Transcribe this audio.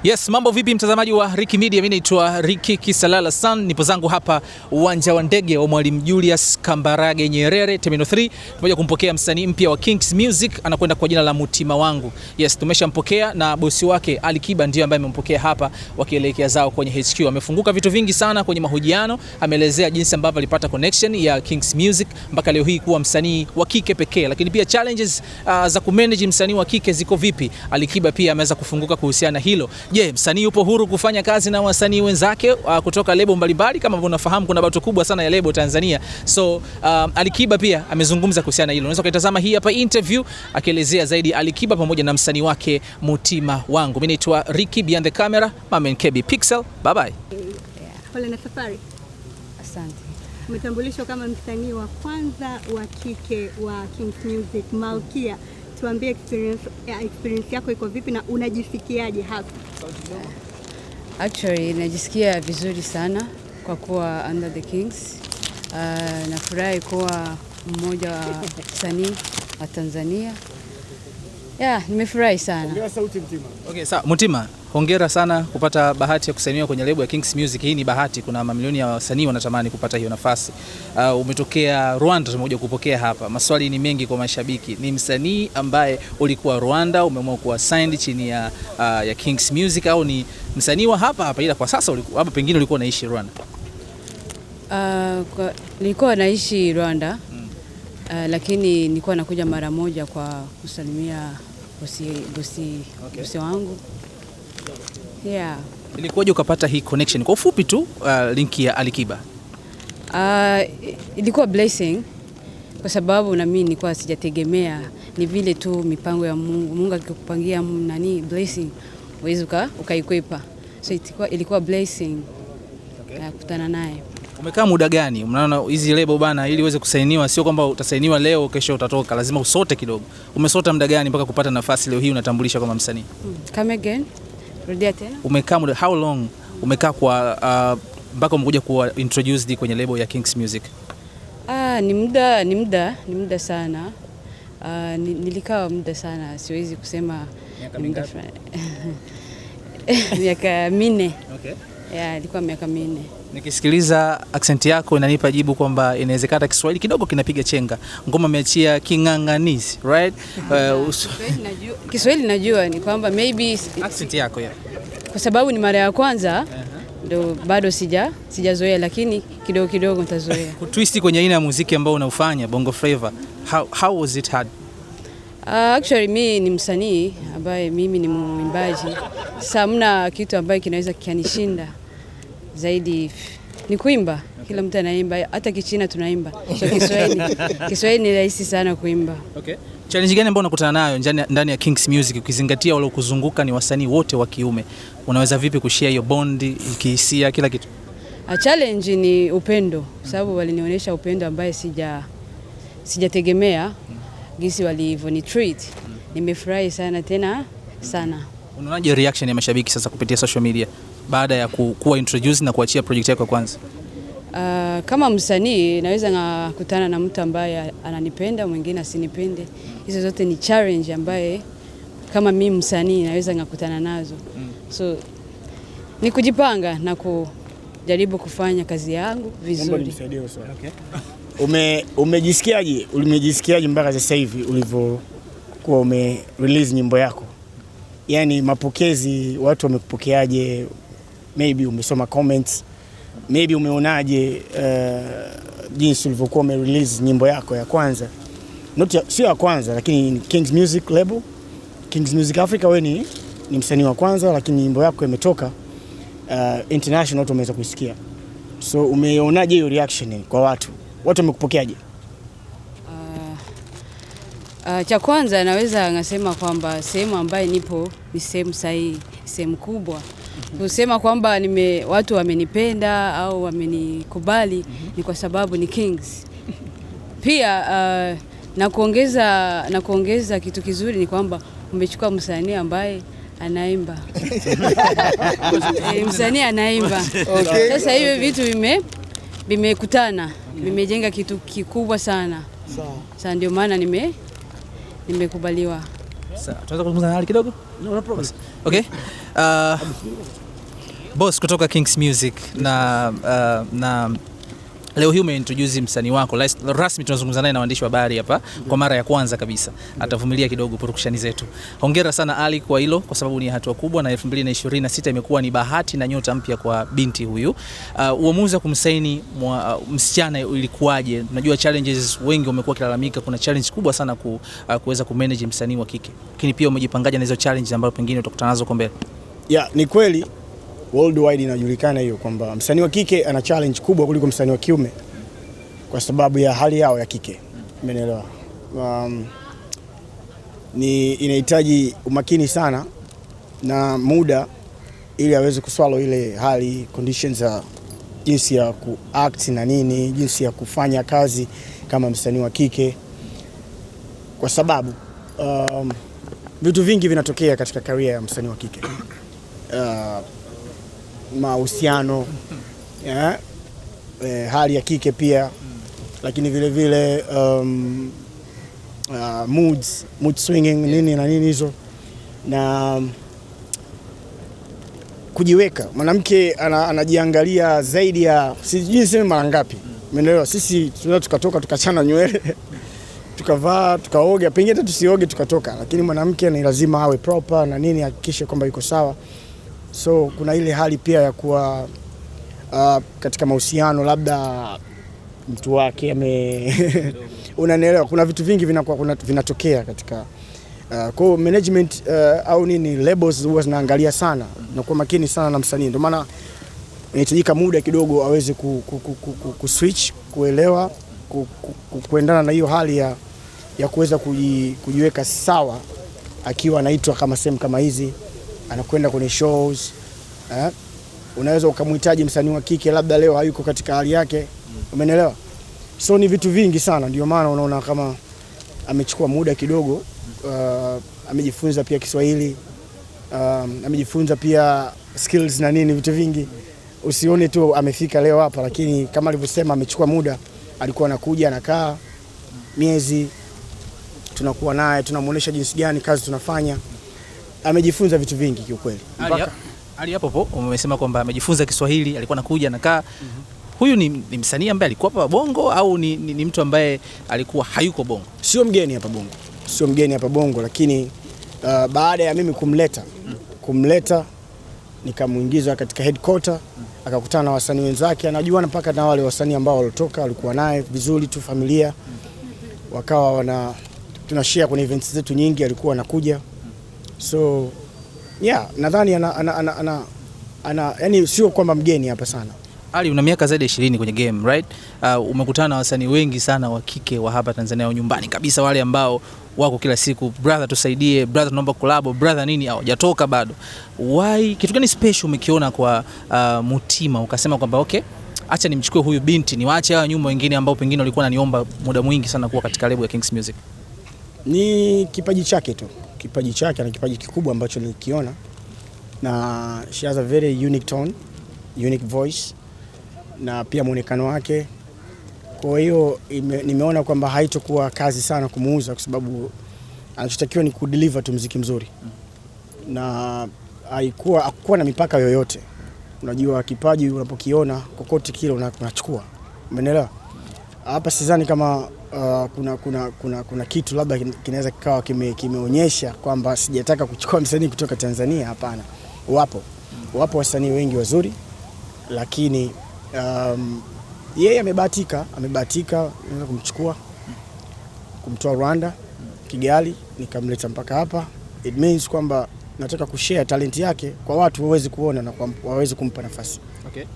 Yes, mambo vipi mtazamaji wa Ricky Media? Mimi naitwa Ricky Kisalala San. Nipo zangu hapa uwanja wa ndege wa Mwalimu Julius Kambarage Nyerere Terminal 3. Tumekuja kumpokea msanii mpya wa Kings Music, anakwenda kwa jina la Mutima Wangu. Yes, tumeshampokea na bosi wake Ali Kiba ndiye ambaye amempokea hapa wakielekea zao kwenye HQ. Amefunguka vitu vingi sana kwenye mahojiano, ameelezea jinsi ambavyo alipata connection ya Kings Music mpaka leo hii kuwa msanii wa kike pekee, lakini pia challenges za kumanage msanii wa kike ziko vipi. Ali Kiba pia ameweza kufunguka kuhusiana na hilo. Je, msanii yupo huru kufanya kazi na wasanii wenzake kutoka lebo mbalimbali? Kama unafahamu kuna bato kubwa sana ya lebo Tanzania. So Ali Kiba pia amezungumza kuhusiana na hilo. Unaweza kutazama hii hapa interview akielezea zaidi Ali Kiba pamoja na msanii wake Mutima Wangu. Mimi naitwa Ricky behind the camera, Mamen KB Pixel. Bye bye. Pole na safari. Asante. Umetambulishwa kama msanii wa kwanza wa kike wa Kings Music, Malkia. Tuambie experience yako iko vipi na unajisikiaje hapa? Actually, najisikia vizuri sana kwa kuwa under the Kings. Nafurahi kuwa mmoja wa wasanii wa Tanzania. Nimefurahi sana. Ongea sauti Mutima. Okay, sawa Mutima, hongera sana kupata bahati ya kusainiwa kwenye lebo ya Kings Music. Hii ni bahati, kuna mamilioni ya wasanii wanatamani kupata hiyo nafasi. Umetokea Rwanda, tumekuja kupokea hapa. Maswali ni mengi kwa mashabiki. Ni msanii ambaye ulikuwa Rwanda, umeamua kuwa signed chini ya Kings Music, au ni msanii wa hapa ila kwa sasa ulikuwa hapa, pengine ulikuwa unaishi Rwanda? Nilikuwa naishi Rwanda. Lakini nilikuwa nakuja mara moja kwa kusalimia bosi wangu. Ilikuwaje ukapata hii connection? Kwa ufupi tu, linki ya Ali Kiba. Ilikuwa blessing kwa sababu na mimi nilikuwa sijategemea, ni vile tu mipango ya Mungu. Mungu akikupangia blessing uweze ukaikwepa. So ilikuwa blessing kukutana naye. Umekaa muda gani? Unaona hizi lebo bana, ili uweze kusainiwa sio kwamba utasainiwa leo kesho utatoka, lazima usote kidogo. Umesota muda gani mpaka kupata nafasi leo hii unatambulisha kama msanii? Come again. Rudia tena. Umekaa muda, how long umekaa kwa mpaka umekuja kuwa introduced kwenye lebo ya Kings Music? Ni muda sana. Nilikaa muda sana, siwezi kusema miaka 4. Okay. Ilikuwa miaka 4. Nikisikiliza accent yako inanipa jibu kwamba inawezekana Kiswahili kidogo kinapiga chenga. Ngoma umeachia King'ang'anizi, right? Kiswahili najua, ni kwamba maybe accent yako kwa sababu ni mara ya kwanza ndo bado sijazoea, lakini kidogo nitazoea. Kutwist kwenye aina ya muziki ambao unaufanya Bongo Flava, how was it hard? Actually mimi ni msanii ambaye mimi ni mwimbaji. Sasa hamna kitu ambaye kinaweza kianishinda zaidi ni kuimba. Kila mtu anaimba, hata Kichina tunaimba. So Kiswahili ni rahisi sana kuimba. Okay. Challenge gani ambayo unakutana nayo ndani ya Kings Music ukizingatia wale kuzunguka ni wasanii wote wa kiume? Unaweza vipi kushare hiyo bond, kihisia, kila kitu? Challenge ni upendo, sababu walinionyesha upendo ambaye sijategemea jinsi walivyonitreat. Nimefurahi sana tena sana. Unaonaje reaction ya mashabiki sasa kupitia social media baada ya kuwa introduce na kuachia project yako kwanza? Kama msanii naweza ngakutana na mtu ambaye ananipenda, mwingine asinipende. Hizo zote ni challenge ambaye kama mimi msanii naweza ngakutana nazo. So ni kujipanga na kujaribu kufanya kazi yangu vizuri. Okay. Umejisikiaje mpaka sasa hivi ulivyokuwa release nyimbo yako? Yaani mapokezi, watu wamekupokeaje? Maybe umesoma comments, maybe umeonaje jinsi ulivyokuwa release nyimbo yako ya kwanza? Sio ya kwanza, lakini Kings Music label, Kings Music Africa, wewe ni msanii wa kwanza, lakini nyimbo yako imetoka international, watu wameweza kuisikia. So umeonaje hiyo reaction kwa watu? Watu wamekupokeaje? Cha kwanza naweza ngasema kwamba sehemu ambayo nipo ni sehemu sahihi, sehemu kubwa. Kusema kwamba watu wamenipenda au wamenikubali ni kwa sababu ni Kings. Pia na kuongeza kitu kizuri ni kwamba umechukua msanii ambaye anaimba. Msanii anaimba. Okay. Sasa hiyo vitu vimekutana, vimejenga kitu kikubwa sana. Sasa ndio maana nimekubaliwa. Sasa tunaweza kuzungumza na Ali kidogo? No problem. Okay. Boss kutoka Kings Music na leo hii umeintroduce msanii wako rasmi, tunazungumza naye na waandishi wa habari hapa kwa mara ya kwanza kabisa. Atavumilia kidogo production zetu. Hongera sana Ali kwa hilo, kwa sababu ni hatua kubwa, na 2026 imekuwa ni bahati na nyota mpya kwa binti huyu. Uamuzi wa kumsaini msichana ilikuwaje? Unajua challenges wengi wamekuwa kilalamika, kuna challenge kubwa sana kuweza kumanage msanii wa kike. Lakini pia umejipangaje na hizo challenges ambazo pengine utakutana nazo kwa mbele? Yeah, ni kweli worldwide inajulikana hiyo kwamba msanii wa kike ana challenge kubwa kuliko msanii wa kiume kwa sababu ya hali yao ya kike. Umeelewa? Ni inahitaji umakini sana na muda ili aweze kuswallow ile hali, conditions za jinsi ya kuact na nini, jinsi ya kufanya kazi kama msanii wa kike, kwa sababu vitu vingi vinatokea katika career ya msanii wa kike. Mahusiano, hali ya kike pia, lakini vile vile mood swinging nini na nini hizo, na kujiweka. Mwanamke anajiangalia zaidi ya, sijui niseme mara ngapi, umeelewa? Sisi tunaweza tukatoka tukachana nywele tukavaa tukaoga, pengine hata tusioge tukatoka, lakini mwanamke ni lazima awe proper na nini, hakikishe kwamba yuko sawa. So kuna ile hali pia ya kuwa katika mahusiano, labda mtu wake unanielewa, kuna vitu vingi vinatokea katika kwa management au nini, labels huwa zinaangalia sana na kwa makini sana na msanii. Ndio maana inahitajika muda kidogo aweze kuswitch, kuelewa, kuendana na hiyo hali ya kuweza kujiweka sawa, akiwa anaitwa kama sehemu kama hizi, anakwenda kwenye shows. Unaweza ukamhitaji msanii wa kike labda leo hayuko katika hali yake, umeelewa? So ni vitu vingi sana, ndio maana unaona kama amechukua muda kidogo. Amejifunza pia Kiswahili, amejifunza pia skills na nini, vitu vingi. Usione tu amefika leo hapa, lakini kama alivyosema amechukua muda. Alikuwa anakuja, anakaa miezi, tunakuwa naye, tunamuonesha jinsi gani kazi tunafanya. Amejifunza vitu vingi kiukweli. Ali hapo umesema kwamba amejifunza Kiswahili, alikuwa anakuja anakaa. Huyu ni msanii ambaye alikuwa hapa Bongo au ni mtu ambaye alikuwa hayuko Bongo? Sio mgeni hapa Bongo, lakini baada ya mimi kumleta nikamuingiza katika headquarter, akakutana na wasanii wenzake, anajua mpaka na wale wasanii ambao walotoka walikuwa naye vizuri tu, familia, wakawa tunashare kwenye events zetu nyingi, alikuwa anakuja. So yeah, nadhani yani sio kwamba mgeni hapa sana. Ali, una miaka zaidi ya 20 kwenye game, right? Umekutana na wasanii wengi sana wa kike wa hapa Tanzania, wa nyumbani kabisa, wale ambao wako kila siku, brother tusaidie, brother tunaomba collab, brother nini, hawajatoka bado. Why? Kitu gani special umekiona kwa Mutima ukasema kwamba okay, acha nimchukue huyu binti, niwaache hawa nyuma wengine ambao pengine walikuwa wananiomba muda mwingi sana kuwa katika lebo ya Kings Music? Ni kipaji chake tu. Kipaji chake na kipaji kikubwa ambacho nilikiona, na she has a very unique tone, unique voice, na pia muonekano wake. Kwa hiyo nimeona kwamba haitokuwa kazi sana kumuuza, kwa sababu anachotakiwa ni kudeliver tu muziki mzuri, na hakuwa na mipaka yoyote. Unajua kipaji unapokiona kokote kile unachukua, umeelewa? Hapa sidhani kama kuna kitu labda kinaweza kikawa kimeonyesha kwamba sijataka kuchukua msanii kutoka Tanzania. Hapana, wapo wasanii wengi wazuri, lakini yeye amebahatika naweza kumtoa Rwanda, Kigali, nikamleta mpaka hapa. It means kwamba nataka kushare talent yake kwa watu waweze kuona na waweze kumpa nafasi. Okay.